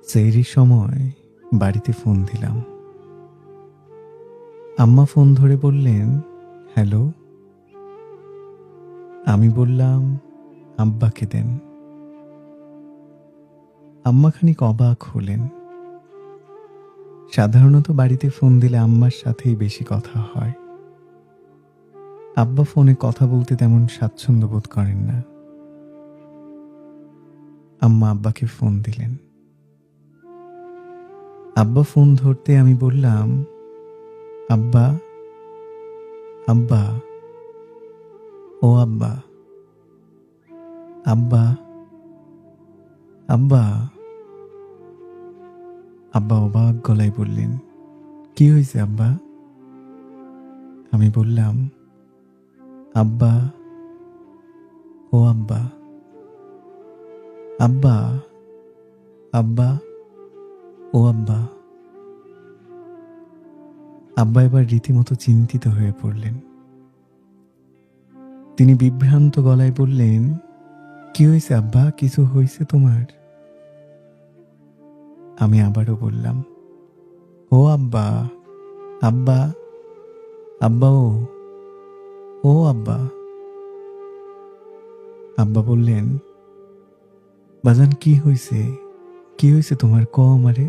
সেহরির সময় বাড়িতে ফোন দিলাম। আম্মা ফোন ধরে বললেন, হ্যালো। আমি বললাম, আব্বাকে দেন। আম্মা খানিক অবাক হলেন। সাধারণত বাড়িতে ফোন দিলে আম্মার সাথেই বেশি কথা হয়। আব্বা ফোনে কথা বলতে তেমন স্বাচ্ছন্দ্য বোধ করেন না। আম্মা আব্বাকে ফোন দিলেন। আব্বা ফোন ধরতে আমি বললাম, আব্বা, আব্বা, ও আব্বা, আব্বা, আব্বা। আব্বা অবাক গলায় বললেন, কি হয়েছে আব্বা? আমি বললাম, আব্বা, ও আব্বা, আব্বা, আব্বা, ও আব্বা। আব্বা এবার রীতিমতো চিন্তিত হয়ে পড়লেন। তিনি বিভ্রান্ত গলায় বললেন, কি হয়েছে আব্বা, কিছু হয়েছে তোমার? আমি আবারও বললাম, ও আব্বা, আব্বা, আব্বা, ও আব্বা। আব্বা বললেন, বাজান কি হয়েছে, কি হয়েছে তোমার, ক আমারে।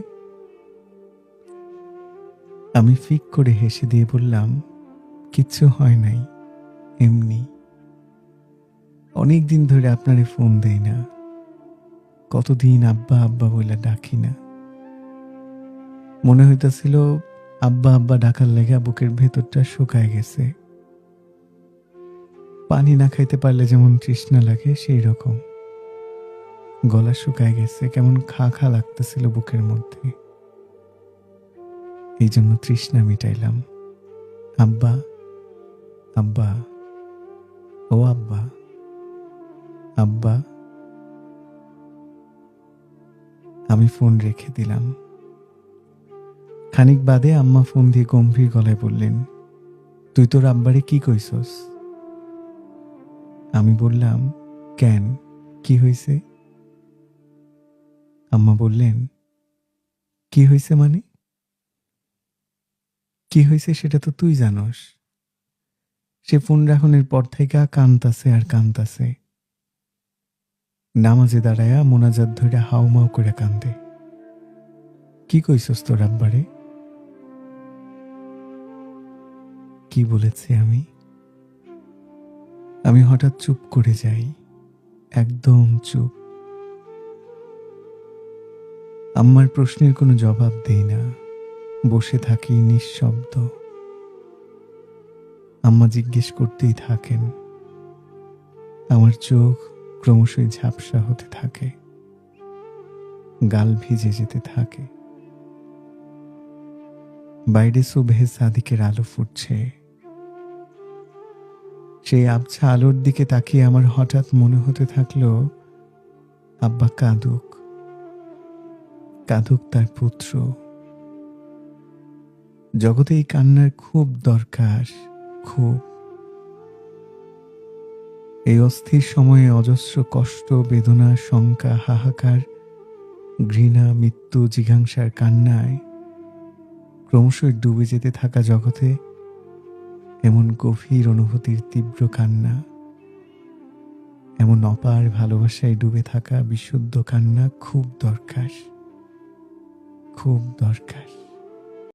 আমি ফিক করে হেসে দিয়ে বললাম, কিচ্ছু হয় নাই, এমনি। অনেক দিন ধরে আপনারে ফোন দেই না, কতদিন আব্বা আব্বা বলে ডাকি না। মনে হইতেছিল আব্বা আব্বা ডাকার লেগা বুকের ভেতরটা শুকায় গেছে। পানি না খাইতে পারলে যেমন তৃষ্ণা লাগে সেই রকম। গলা শুকায় গেছে, কেমন খা খা লাগতেছিল বুকের মধ্যে। এই জন্য তৃষ্ণা মিটাইলাম। আব্বা, আব্বা, ও আব্বা, আব্বা। আমি ফোন রেখে দিলাম। খানিক বাদে আম্মা ফোন দিয়ে গম্ভীর গলায় বললেন, তুই তোর আব্বারে কি কইছস? আমি বললাম, কেন, কি হয়েছে? আম্মা বললেন, কি হয়েছে মানে? কি হয়েছে সেটা তো তুই জানোস। সে ফোন রাখনের পর থেকে কানতাছে আর কানতাছে। নামাজে দাঁড়ায়া মোনাজাত ধরে হাউমাউ করে কান্দে। কি কইছস তোর আব্বারে? কি বলেছি আমি? আমি হঠাৎ চুপ করে যাই, একদম চুপ। আম্মার প্রশ্নের কোনো জবাব দেই না, বসে থাকি নিঃশব্দ। আম্মা জিজ্ঞেস করতেই থাকেন। আমার চোখ ক্রমশই ঝাপসা হতে থাকে, গাল ভিজে যেতে থাকে। বাইরে সুবহে সাদিকের আলো ফুটছে। সেই আবছা আলোর দিকে তাকিয়ে আমার হঠাৎ মনে হতে থাকলো, আব্বা কাঁদুক, কাঁদুক তার পুত্র। জগতে এই কান্নার খুব দরকার, খুব। এই অস্থির সময়ে অজস্র কষ্ট, বেদনা, শঙ্কা, হাহাকার, ঘৃণা, মৃত্যু, জিঘাংসার কান্নায় ক্রমশই ডুবে যেতে থাকা জগতে এমন গভীর অনুভূতির তীব্র কান্না, এমন অপার ভালোবাসায় ডুবে থাকা বিশুদ্ধ কান্না খুব দরকার, খুব দরকার।